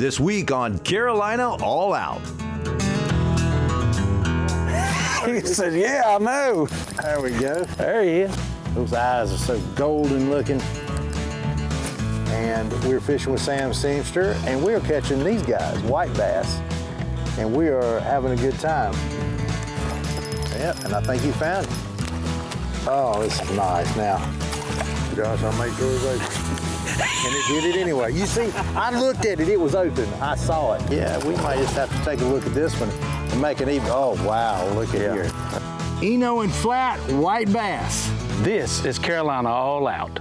this week on Carolina All Out. He said, yeah, I know. There we go. There he is. Those eyes are so golden looking. And we're fishing with Sam Seamster, and we're catching these guys, white bass, and we are having a good time. Yep, and I think he found it. Oh, this is nice now. Josh, I'll make sure it's open. And it did it anyway. You see, I looked at it, it was open. I saw it. Yeah, we might just have to take a look at this one and make it even. Oh, wow, look at here. Eno and flat white bass. This is Carolina All Out.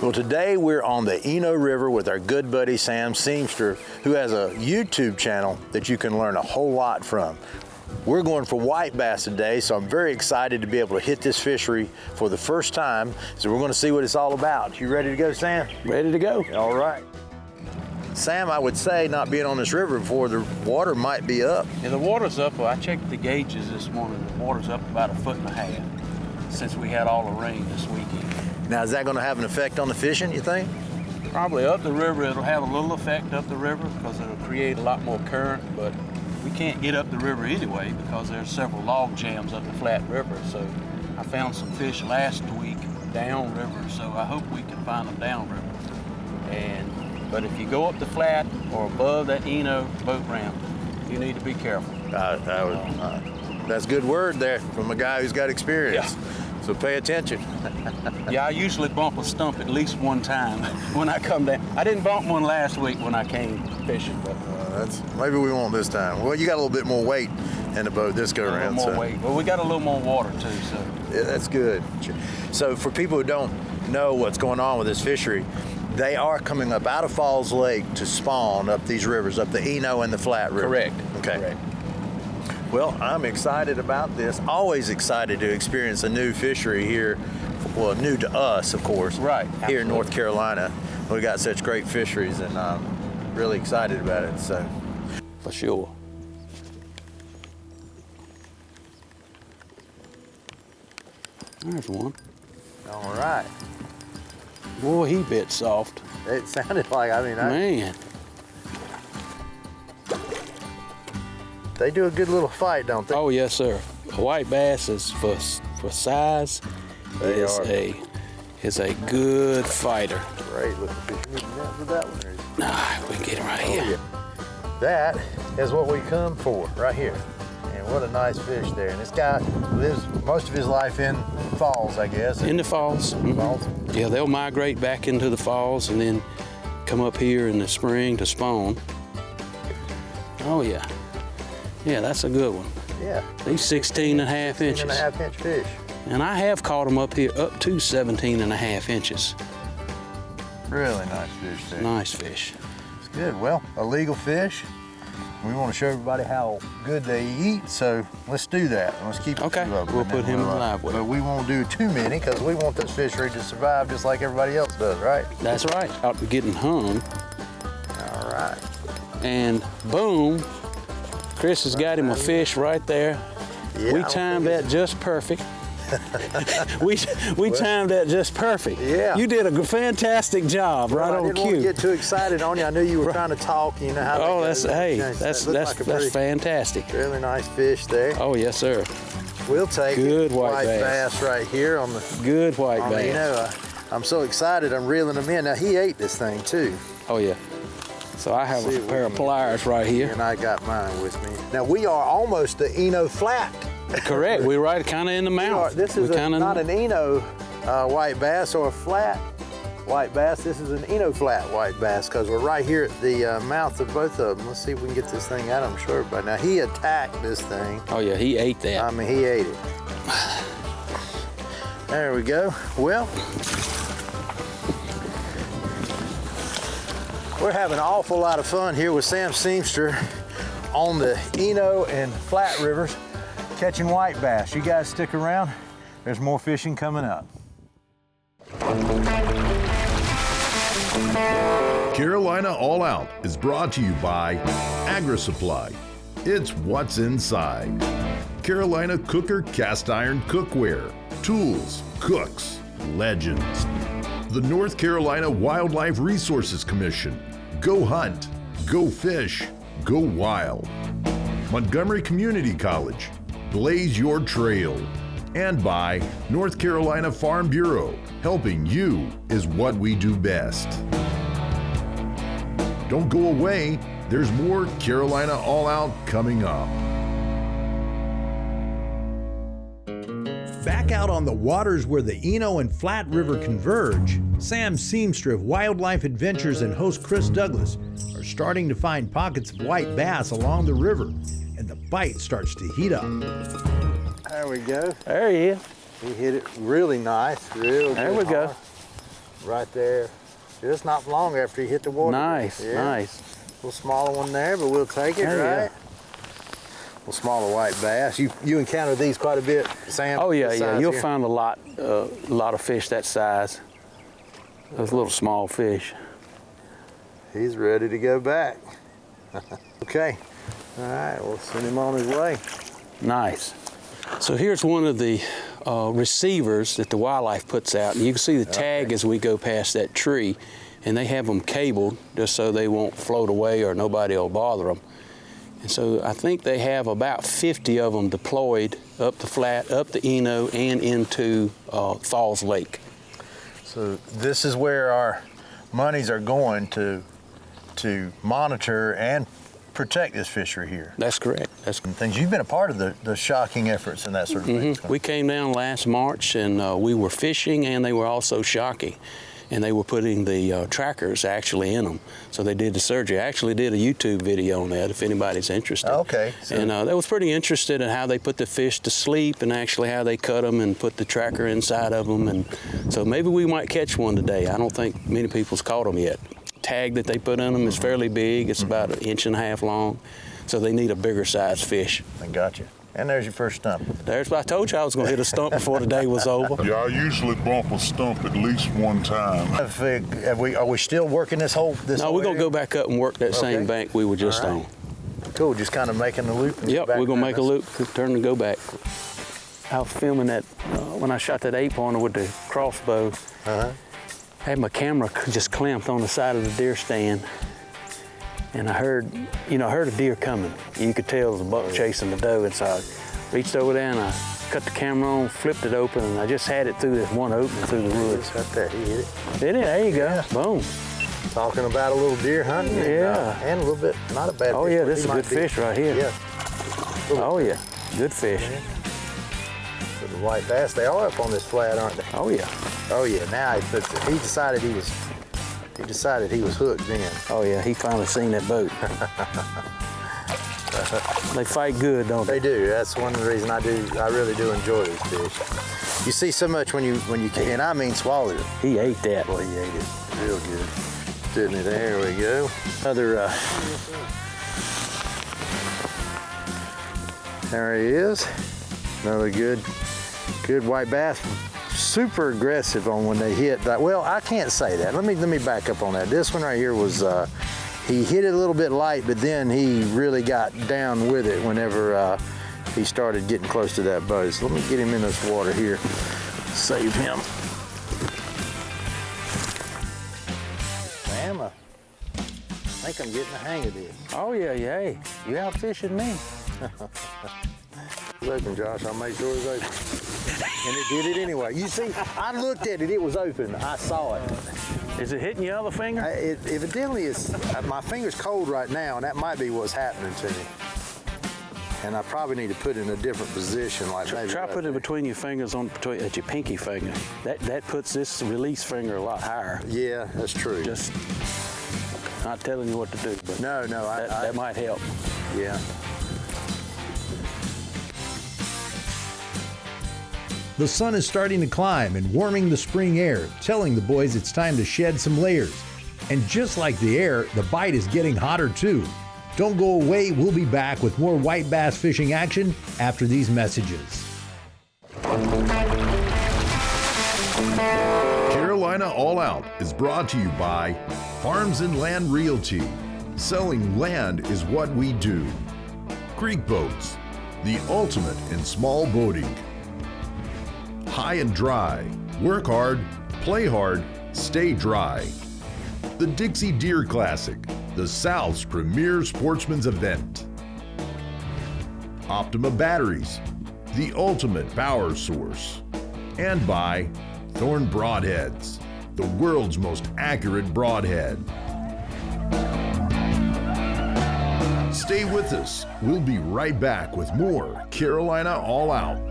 Well, today we're on the Eno River with our good buddy Sam Seamster, who has a YouTube channel that you can learn a whole lot from. We're going for white bass today, so I'm very excited to be able to hit this fishery for the first time. So we're going to see what it's all about. You ready to go, Sam? Ready to go. All right. Sam, I would say, not being on this river before, the water might be up. Yeah, the water's up. Well, I checked the gauges this morning. The water's up about 1.5 feet since we had all the rain this weekend. Now, is that going to have an effect on the fishing, you think? Probably up the river, it'll have a little effect up the river because it'll create a lot more current, but we can't get up the river anyway because there's several log jams up the flat river. So I found some fish last week downriver, so I hope we can find them downriver. But if you go up the flat or above that Eno boat ramp, you need to be careful. That's a good word there from a guy who's got experience. Yeah. So pay attention. Yeah, I usually bump a stump at least one time when I come down. I didn't bump one last week when I came fishing, but Maybe we won't this time. Well, you got a little bit more weight in the boat this go around. A little more weight. Well, we got a little more water too, so. Yeah, that's good. So for people who don't know what's going on with this fishery, they are coming up out of Falls Lake to spawn up these rivers, up the Eno and the Flat River. Correct. Okay. Correct. Well, I'm excited about this. Always excited to experience a new fishery here. Well, new to us, of course. Right. Here in North Carolina. We got such great fisheries, and I'm really excited about it. So, For sure. There's one. all right. Boy, he bit soft. It sounded like, Man. They do a good little fight, don't they? Oh, yes, sir. A white bass is for size. They Is a good fighter. Great looking fish. You need to net with that one, or is it? Nah, we can get him right here. Yeah. That is what we come for, right here. And what a nice fish there. And this guy lives most of his life in falls, I guess. In the falls. Mhm. Falls. Yeah, they'll migrate back into the falls and then come up here in the spring to spawn. Oh, yeah. Yeah, that's a good one. Yeah. He's 16.5 inches. 16.5-inch fish. And I have caught them up here up to 17.5 inches. Really nice fish there. Nice fish. It's good. Well, a legal fish. We want to show everybody how good they eat, so let's do that. Let's keep Okay, a few of them, we'll and then put him in the live weight. But we won't do too many because we want this fishery to survive just like everybody else does, right? That's right. Out getting hung. All right. And boom, Chris has got him a fish right there. Yeah, We timed that just perfect. we timed that just perfect. Yeah. You did a fantastic job, right on I didn't cue. want to get too excited on you. I knew you were trying to talk. You know how. Oh, that that's goes. hey, That that's looked like a pretty, fantastic. really nice fish there. Oh yes, sir. We'll take Good it. white bass right here on the. Good white on bass. the, you know, I'm so excited. I'm reeling them in. Now he ate this thing too, Oh yeah. So I have See a what pair we of can- got right here. and I got mine with me. Now we are almost the Eno Flat. Correct. We're right kind of in the mouth. This is We're kinda not an Eno white bass or a flat white bass. This is an Eno flat white bass because we're right here at the mouth of both of them. Let's see if we can get this thing out. I'm sure everybody. Now he attacked this thing. Oh yeah, he ate that. I mean, he ate it. There we go. Well, we're having an awful lot of fun here with Sam Seamster on the Eno and Flat Rivers catching white bass. You guys stick around. There's more fishing coming up. Carolina All Out is brought to you by AgriSupply. It's what's inside. Carolina Cooker Cast Iron Cookware. Tools, cooks, legends. The North Carolina Wildlife Resources Commission. Go hunt, go fish, go wild. Montgomery Community College. Blaze your trail. And by North Carolina Farm Bureau. Helping you is what we do best. Don't go away. There's more Carolina All Out coming up. Back out on the waters where the Eno and Flat River converge, Sam Seamster of Wildlife Adventures and host Chris Douglas are starting to find pockets of white bass along the river, and the bite starts to heat up. There we go. There he is. He hit it really nice, real good. There we go. Hard. Right there. Just not long after he hit the water. Nice, Yeah. nice. A little smaller one there, but we'll take it, Oh, right? yeah. Little smaller white bass. You encounter these quite a bit, Sam? Oh yeah, this yeah. size You'll here? find a lot of fish that size. Those little small fish. He's ready to go back. Okay. All right, we'll send him on his way. Nice. So here's one of the receivers that the wildlife puts out, and you can see the tag as we go past that tree, and they have them cabled just so they won't float away or nobody will bother them. And so I think they have about 50 of them deployed up the flat, up the Eno, and into Falls Lake. So this is where our monies are going to monitor and protect this fishery here. That's correct. That's And things. You've been a part of the shocking efforts and that sort of thing. We came down last March, and we were fishing, and they were also shocking. And they were putting the trackers actually in them. So they did the surgery. I actually did a YouTube video on that if anybody's interested. Okay. So And they was pretty interested in how they put the fish to sleep and actually how they cut them and put the tracker inside of them. And so maybe we might catch one today. I don't think many people's caught them yet. Tag that they put in them is fairly big. It's about 1.5 inches long. So they need a bigger size fish. I got you. And there's your first stump. I told you I was going to hit a stump before the day was over. Yeah, I usually bump a stump at least one time. Are we still working this whole No, we're going to go back up and work that same bank we were just All on. right. Cool, just kind of making the loop. And Yep, back we're going to around make a this. loop, turn and go back. I was filming that when I shot that 8-pointer with the crossbow. I had my camera just clamped on the side of the deer stand. And I heard a deer coming. You could tell it was a buck chasing the doe, and so I reached over there and I cut the camera on, flipped it open, and I just had it through this one opening through the woods. Right there, he hit it. Did it? There you go. Yeah. Boom. Talking about a little deer hunting. Yeah. And a little bit, not a bad Oh fish, yeah, but this he is a might good be- fish right here. Yeah. Oh yeah, good fish. But the white bass, they are up on this flat, aren't they? Oh yeah. Oh yeah, now he decided he was hooked then. Oh yeah, he finally seen that boat. They fight good, don't They they? do. That's one of the reasons I really do enjoy these fish. You see so much when you can, and I mean swallowed it. He ate that. Boy, he ate it real good. Didn't he? There we go. Another, there he is. Another good white bass. Super aggressive on when they hit that. Well, I can't say that. Let me back up on that. This one right here was, he hit it a little bit light, but then he really got down with it whenever he started getting close to that boat. So let me get him in this water here. Save him. Sam, I think I'm getting the hang of this. Oh yeah, yeah. Hey, you out fishing me. Open, Josh. I'll make sure it's open. And it did it anyway. You see, I looked at it. It was open. I saw it. Is it hitting your other finger? It evidently is. My finger's cold right now, and that might be what's happening to me. And I probably need to put it in a different position, like maybe Try right putting it there. between your fingers at your pinky finger. That puts this release finger a lot higher. Yeah, that's true. Just not telling you what to do, but no, that might help. Yeah. The sun is starting to climb and warming the spring air, telling the boys it's time to shed some layers. And just like the air, the bite is getting hotter too. Don't go away, we'll be back with more white bass fishing action after these messages. Carolina All Out is brought to you by Farms and Land Realty. Selling land is what we do. Creek Boats, the ultimate in small boating. High and Dry, work hard, play hard, stay dry. The Dixie Deer Classic, the South's premier sportsman's event. Optima Batteries, the ultimate power source. And by Thorn Broadheads, the world's most accurate broadhead. Stay with us. We'll be right back with more Carolina All Out.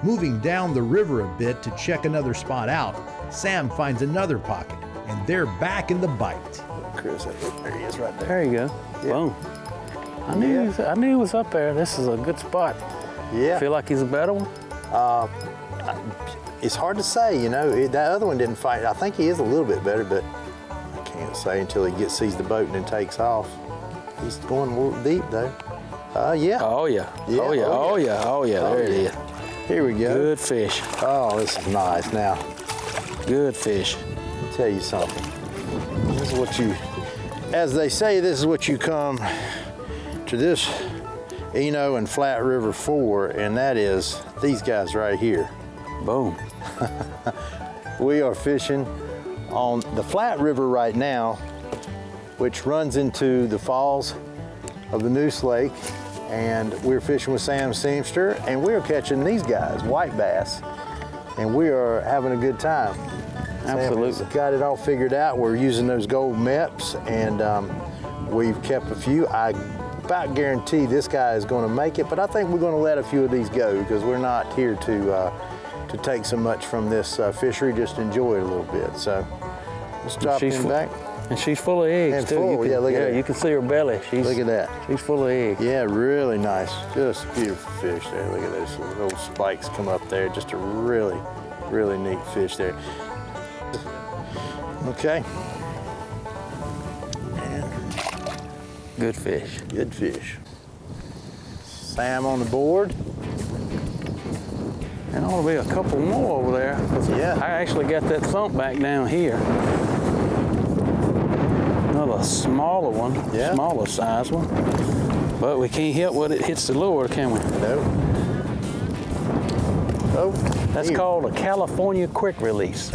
Moving down the river a bit to check another spot out, Sam finds another pocket, and they're back in the bite. Chris, there he is right there. There you go. Boom. I knew he was up there. This is a good spot. Yeah. Feel like he's a better one? It's hard to say, you know. That other one didn't fight. I think he is a little bit better, but I can't say until he sees the boat and then takes off. He's going a little deep though. Yeah. Oh yeah. Yeah, Oh yeah. oh, Oh yeah. Oh yeah. There it is. Here we go. Good fish. Oh, this is nice. Now, Good fish. let me tell you something. This is what you, as they say, this is what you come to this Eno and Flat River for, and that is these guys right here. Boom. We are fishing on the Flat River right now, which runs into the falls of the Noose Lake, and we're fishing with Sam Seamster, and we're catching these guys, white bass, and we are having a good time. Absolutely. Sam has got it all figured out. We're using those gold MEPs, and we've kept a few. I about guarantee this guy is going to make it, but I think we're going to let a few of these go because we're not here to take so much from this fishery, just enjoy it a little bit. So let's drop him back. And she's full of eggs And too. full, yeah, look at that. You can see her belly. Look at that. She's full of eggs. Yeah, really nice. Just beautiful fish there. Look at those little spikes come up there. Just a really, really neat fish there. Okay. And Good fish. good fish. Sam on the board. And ought to be a couple more over there. 'Cause Yeah. I actually got that thump back down here. Another smaller one, Yeah. smaller size one. But we can't hit what it hits the lure, can we? No. Oh, That's here. called a California quick release.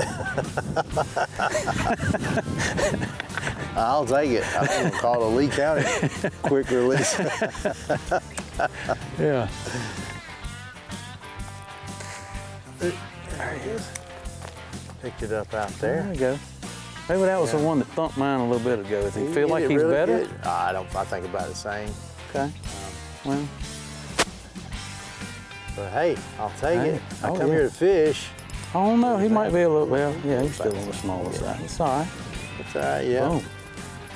I'll take it. I'm going to call it a Lee County quick release. Yeah. There he is. Picked it up out There there. we go. Maybe that was the one that thumped mine a little bit ago. Does he feel like Did it he's really better? good? I don't. I think about the same. Okay. Well, But hey, I'll take Hey, it. I oh, come yeah. here to fish. I don't know. He might be a little. Well, yeah, he's still on the smaller side. It's all right. It's all right, yeah. Boom.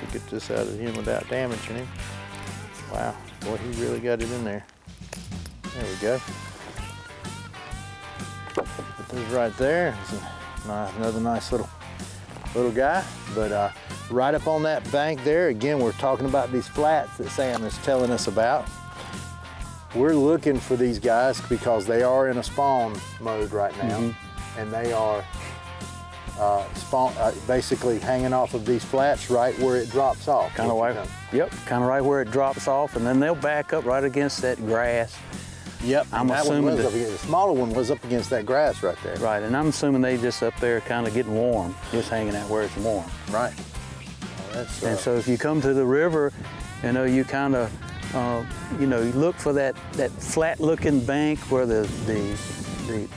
You get this out of him without damaging him. Wow, boy, he really got it in there. There we go. Put those right there. It's another nice little guy. But right up on that bank there, again, we're talking about these flats that Sam is telling us about. We're looking for these guys because they are in a spawn mode right now, and they are basically hanging off of these flats right where it drops off. Kind of right. Yep. Kind of right where it drops off, and then they'll back up right against that grass. Yep. I'm that assuming one was that- up against, the smaller one was up against that grass right there. Right, and I'm assuming they just up there kind of getting warm, just hanging out where it's warm. Right. And so if you come to the river, you know, you kind of, you know, you look for that flat-looking bank where the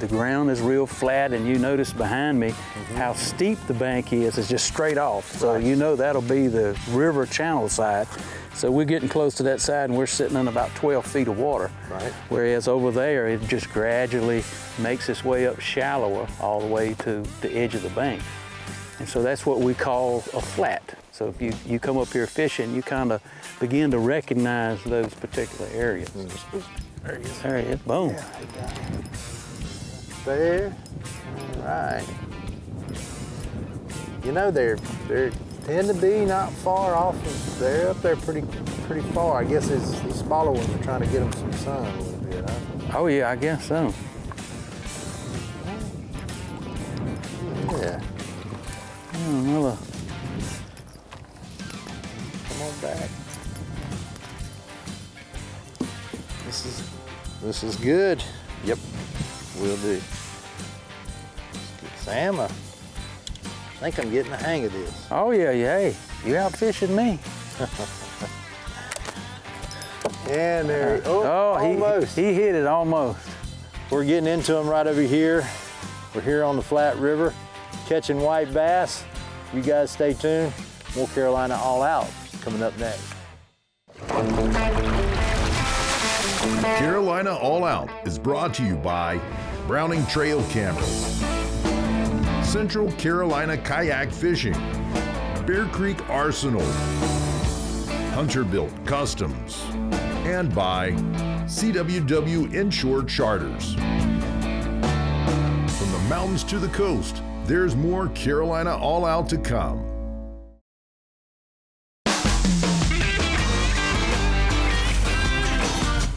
ground is real flat, and you notice behind me how steep the bank is. It's just straight off. So you know that'll be the river channel side. So we're getting close to that side, and we're sitting in about 12 feet of water. Right. Whereas over there, it just gradually makes its way up shallower all the way to the edge of the bank. And so that's what we call a flat. So if you come up here fishing, you kind of begin to recognize those particular areas. There he is. There he is. Boom. Yeah. There. All right. You know, they tend to be not far off. They're up there pretty far. I guess these smaller ones are trying to get them some sun a little bit, huh? Oh yeah, I guess so. Yeah. Another. Come on back. This is good. Yep. Will do. Sam, I think I'm getting the hang of this. Oh yeah, hey, you out fishing me. And there, almost. He hit it almost. We're getting into them right over here. We're here on the Flat River, catching white bass. You guys stay tuned. More Carolina All Out coming up next. Carolina All Out is brought to you by Browning Trail Cameras, Central Carolina Kayak Fishing, Bear Creek Arsenal, Hunterbuilt Customs, and by CWW Inshore Charters. From the mountains to the coast, there's more Carolina All Out to come.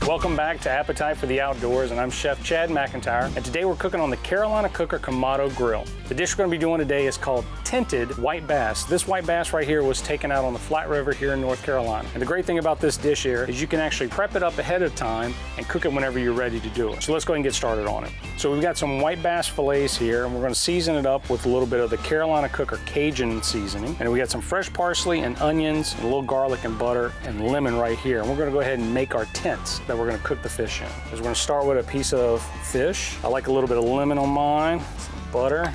Welcome back to Appetite for the Outdoors, and I'm Chef Chad McIntyre, and today we're cooking on the Carolina Cooker Kamado Grill. The dish we're going to be doing today is called Tinted White Bass. This white bass right here was taken out on the Flat River here in North Carolina. And the great thing about this dish here is you can actually prep it up ahead of time and cook it whenever you're ready to do it. So let's go ahead and get started on it. So we've got some white bass fillets here, and we're going to season it up with a little bit of the Carolina Cooker Cajun seasoning. And we got some fresh parsley and onions, and a little garlic and butter and lemon right here. And we're going to go ahead and make our tints that we're going to cook the fish in. So we're going to start with a piece of fish. I like a little bit of lemon on mine, some butter, a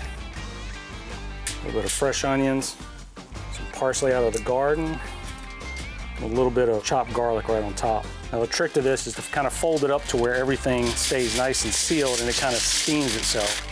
little bit of fresh onions, some parsley out of the garden, and a little bit of chopped garlic right on top. Now the trick to this is to kind of fold it up to where everything stays nice and sealed and it kind of steams itself.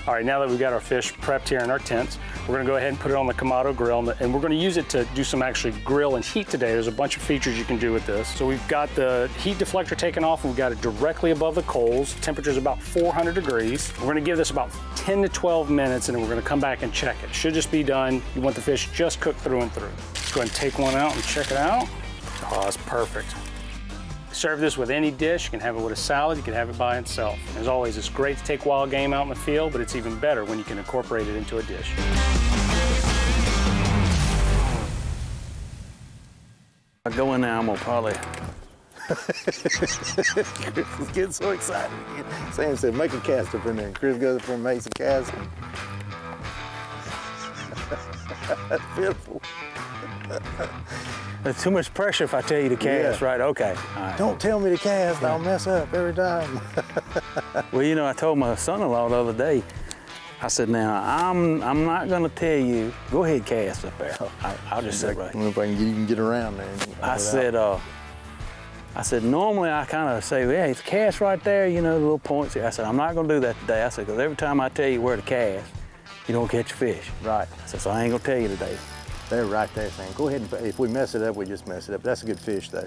All right, now that we've got our fish prepped here in our tints, we're gonna go ahead and put it on the Kamado grill, and we're gonna use it to do some actually grill and heat today. There's a bunch of features you can do with this. So we've got the heat deflector taken off, and we've got it directly above the coals. Temperature's about 400 degrees. We're gonna give this about 10 to 12 minutes, and then we're gonna come back and check it. Should just be done. You want the fish just cooked through and through. Let's go ahead and take one out and check it out. Oh, that's perfect. Serve this with any dish. You can have it with a salad, you can have it by itself. As always, it's great to take wild game out in the field, but it's even better when you can incorporate it into a dish. I go in there, I'm gonna probably. Chris is getting so excited again. Sam said, make a cast up in there. And Chris goes up there and makes a cast. That's beautiful. There's too much pressure if I tell you to cast, right? Okay. All right. Don't tell me to cast, I'll mess up every time. Well, you know, I told my son-in-law the other day, I said, now, I'm not gonna tell you, go ahead cast up there. I'll just sit right I don't know if I can even get around there. I said, normally I kind of say, hey, it's cast right there, you know, the little points here. I said, I'm not gonna do that today. I said, because every time I tell you where to cast, you don't catch a fish. Right. I said, so I ain't gonna tell you today. They're right there, Sam. Go ahead and, if we mess it up, we just mess it up. That's a good fish, though.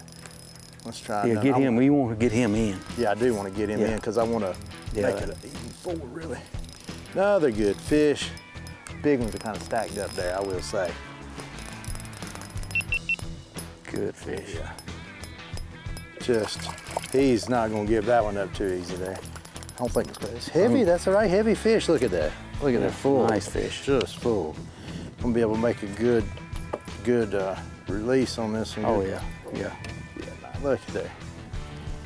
Let's try. Yeah, get him. We want to get him in. Yeah, I do want to get him in because I want to make it an even full, really. No, they're good fish. Big ones are kind of stacked up there, I will say. Good fish. Yeah. Just, he's not going to give that one up too easy there. I don't think it's heavy. That's a right heavy fish. Look at that. Look at that, full. Nice fish. Just full. I'm gonna be able to make a good release on this one. Oh yeah, yeah. Yeah, look at there.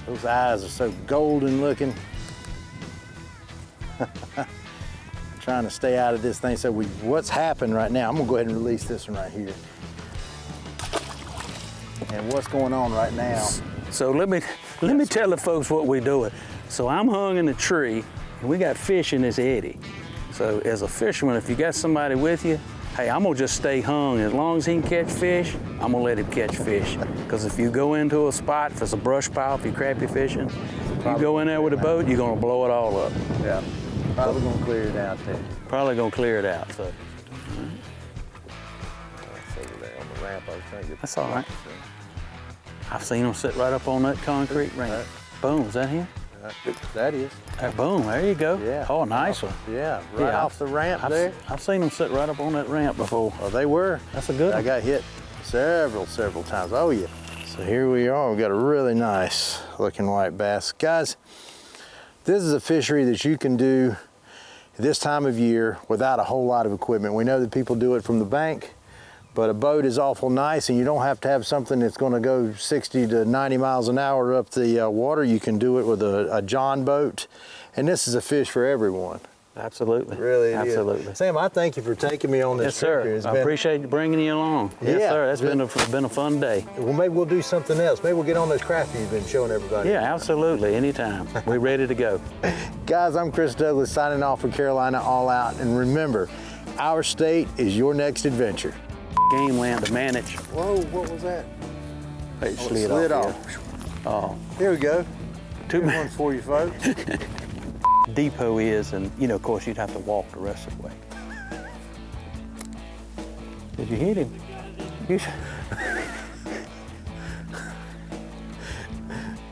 Those eyes are so golden looking. Trying to stay out of this thing. So what's happened right now, I'm gonna go ahead and release this one right here. And what's going on right now? So let me tell the folks what we're doing. So I'm hung in a tree, and we got fish in this eddy. So as a fisherman, if you got somebody with you, hey, I'm gonna just stay hung. As long as he can catch fish, I'm gonna let him catch fish. Because if you go into a spot, if it's a brush pile, if you're crappie fishing, you go in there with a boat, you're gonna blow it all up. Yeah. Probably gonna clear it out there. Probably gonna clear it out. So That's over there on the ramp. I was trying to get that's all right. I've seen them sit right up on that concrete ramp. Boom, is that him? That is. Boom, there you go. Yeah. Oh, nice one. Yeah, right off the ramp there. I've seen them sit right up on that ramp before. Oh, they were. That's a good one. I got hit several times. Oh, yeah. So here we are. We've got a really nice looking white bass. Guys, this is a fishery that you can do this time of year without a whole lot of equipment. We know that people do it from the bank, but a boat is awful nice, and you don't have to have something that's going to go 60 to 90 miles an hour up the water. You can do it with a John boat, and this is a fish for everyone. Absolutely. Really, absolutely. Is. Sam, I thank you for taking me on this trip. Yes, sir. I appreciate you bringing you along. Yeah, yes, sir. That's been a fun day. Well, maybe we'll do something else. Maybe we'll get on those crappie you've been showing everybody. Yeah, absolutely. Anytime. We're ready to go. Guys, I'm Chris Douglas signing off for Carolina All Out. And remember, our state is your next adventure. Game land to manage. Whoa, what was that? It Oh, it slid off. Oh. Here we go. Two Here's one for you folks. Depot is, and you know, of course, you'd have to walk the rest of the way. Did you hit him? Did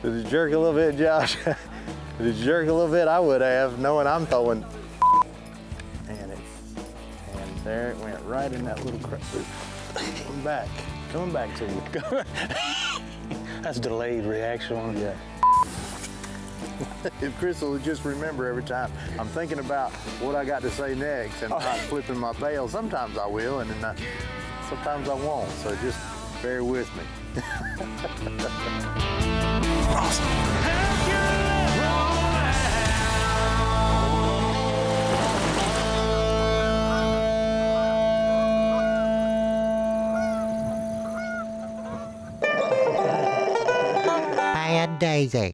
it jerk a little bit, Josh? Did it jerk a little bit? I would have, knowing I'm throwing. And there it went, right in that little crap. Coming back to you. That's delayed reaction on it. Yeah. If Chris will just remember every time I'm thinking about what I got to say next and not flipping my bail. Sometimes I will, and then sometimes I won't. So just bear with me. Daisy.